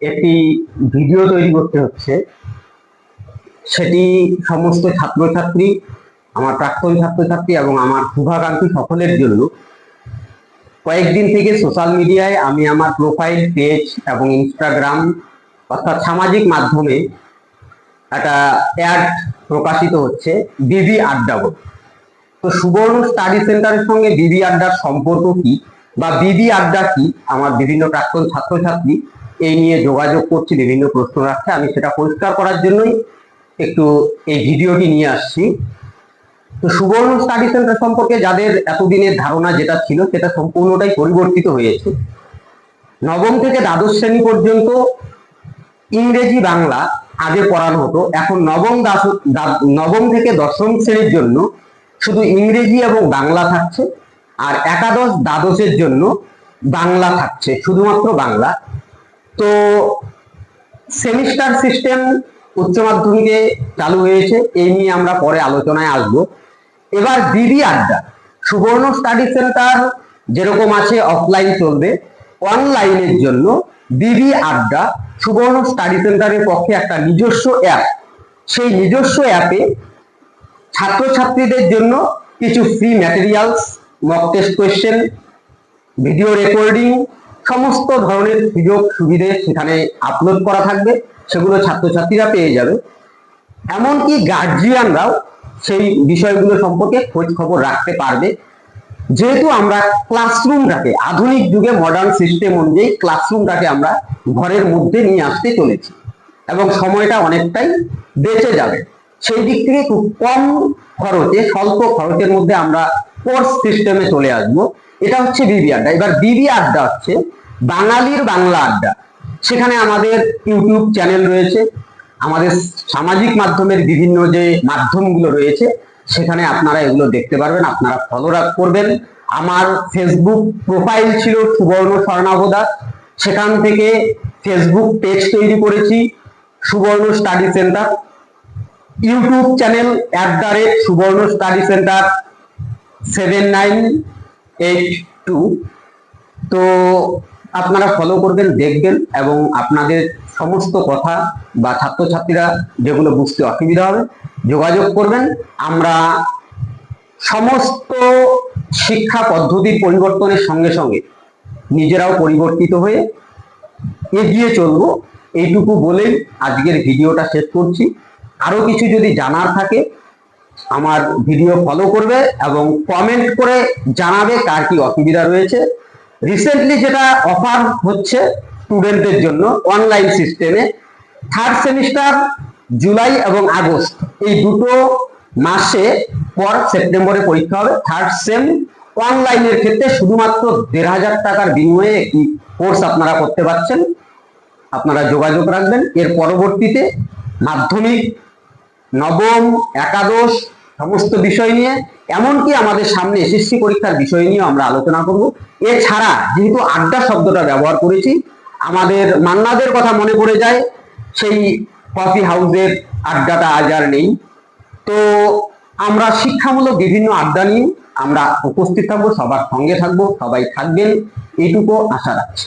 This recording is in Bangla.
একটি ভিডিও তৈরি করতে হচ্ছে, সেটি সমস্ত ছাত্রছাত্রী, আমার প্রাক্তন ছাত্রছাত্রী এবং আমার শুভাকাঙ্ক্ষী সকলের জন্য। কয়েকদিন থেকে সোশ্যাল মিডিয়ায় আমি আমার প্রোফাইল পেজ এবং ইনস্টাগ্রাম অর্থাৎ সামাজিক মাধ্যমে একটা অ্যাড প্রকাশিত হচ্ছে বিবি আড্ডা বলে। তো সুবর্ণ স্টাডি সেন্টারের সঙ্গে বিবি আড্ডার সম্পর্ক কি বা বিবি আড্ডা কি, আমার বিভিন্ন প্রাক্তন ছাত্রছাত্রী এই নিয়ে যোগাযোগ করছে, বিভিন্ন প্রশ্ন রাখছে। আমি সেটা পরিষ্কার করার জন্যই একটু এই ভিডিওটি নিয়ে আসছি। তো সুবর্ণ স্টাডি সেন্টার সম্পর্কে যাদের এতদিনের ধারণা যেটা ছিল সেটা সম্পূর্ণটাই পরিবর্তিত হয়েছে। নবম থেকে দ্বাদশ শ্রেণী পর্যন্ত ইংরেজি বাংলা আগে পড়ানো হতো, এখন নবম থেকে দশম শ্রেণীর জন্য শুধু ইংরেজি এবং বাংলা থাকছে, আর একাদশ দ্বাদশের জন্য বাংলা থাকছে, শুধুমাত্র বাংলা। তো সেমিস্টার সিস্টেম উচ্চ মাধ্যমিকে চালু হয়েছে, এই নিয়ে আমরা পরে আলোচনায় আসবো। এবার বিবি আড্ডা, সুবর্ণ স্টাডি সেন্টার যেরকম আছে অফলাইন চলবে, অনলাইনের জন্য বিবি আড্ডা সুবর্ণ স্টাডি সেন্টারের পক্ষে একটা নিজস্ব অ্যাপ। সেই নিজস্ব অ্যাপে ছাত্রছাত্রীদের জন্য কিছু free materials, mock test question, video recording, সমস্ত ধরনের সুযোগ সুবিধে সেখানে আপলোড করা থাকবে, সেগুলো ছাত্রছাত্রীরা পেয়ে যাবে। এমনকি গার্জিয়ানরাও সেই বিষয়গুলো সম্পর্কে খোঁজ খবর রাখতে পারবে, যেহেতু আমরা ক্লাসরুমটাকে আধুনিক যুগে মডার্ন সিস্টেম অনুযায়ী ক্লাসরুমটাকে আমরা ঘরের মধ্যে নিয়ে আসতে চলেছি এবং সময়টা অনেকটাই বেঁচে যাবে। সেই দিক থেকে খুব কম খরচে, স্বল্প খরচের মধ্যে আমরা কোর্স সিস্টেমে চলে আসবো। এটা হচ্ছে বিবি আড্ডা। এবার বিবি আড্ডা হচ্ছে বাঙালির বাংলা আড্ডা। সেখানে আমাদের ইউটিউব চ্যানেল রয়েছে, আমাদের সামাজিক মাধ্যমের বিভিন্ন যে মাধ্যমগুলো রয়েছে সেখানে আপনারা এগুলো দেখতে পারবেন, আপনারা ফলো করবেন। আমার ফেসবুক প্রোফাইল ছিল সুবর্ণ স্বর্ণাবদাস, সেখান থেকে ফেসবুক পেজ তৈরি করেছি সুবর্ণ স্টাডি সেন্টার, ইউটিউব চ্যানেল @সুবর্ণ স্টাডি সেন্টার 7982। তো আপনারা ফলো করবেন, দেখবেন এবং আপনাদের সমস্ত কথা বা ছাত্রছাত্রীরা যেগুলো বুঝতে অসুবিধা হবে যোগাযোগ করবেন। আমরা সমস্ত শিক্ষা পদ্ধতির পরিবর্তনের সঙ্গে সঙ্গে নিজেরাও পরিবর্তিত হয়ে এগিয়ে চলবো, এইটুকু বলেই আজকের ভিডিওটা শেষ করছি। আরো কিছু যদি জানার থাকে আমার ভিডিও ফলো করবে এবং কমেন্ট করে জানাবে কার কি অসুবিধা রয়েছে। রিসেন্টলি যেটা অফার হচ্ছে স্টুডেন্টদের জন্য অনলাইন সিস্টেমে, থার্ড সেমিস্টার জুলাই এবং আগস্ট এই দুটো মাসে পর সেপ্টেম্বরে পরীক্ষা হবে। থার্ড সেম অনলাইনের ক্ষেত্রে শুধুমাত্র 1500 টাকার বিনিময়ে একটি কোর্স আপনারা করতে পারছেন। আপনারা যোগাযোগ রাখবেন। এর পরবর্তীতে মাধ্যমিক, নবম, একাদশ সমস্ত বিষয় নিয়ে, এমনকি আমাদের সামনে এসএসসি পরীক্ষার বিষয় নিয়ে আমরা আলোচনা করব। এছাড়া যেহেতু আড্ডা শব্দটা ব্যবহার করেছি, আমাদের মান্নাদের কথা মনে পড়ে যায়, সেই কফি হাউসের আড্ডাটা আজ আর নেই। তো আমরা শিক্ষামূলক বিভিন্ন আড্ডা নিয়ে আমরা উপস্থিত থাকবো, সবার সঙ্গে থাকবো, সবাই থাকবেন, এইটুকু আশা রাখছি।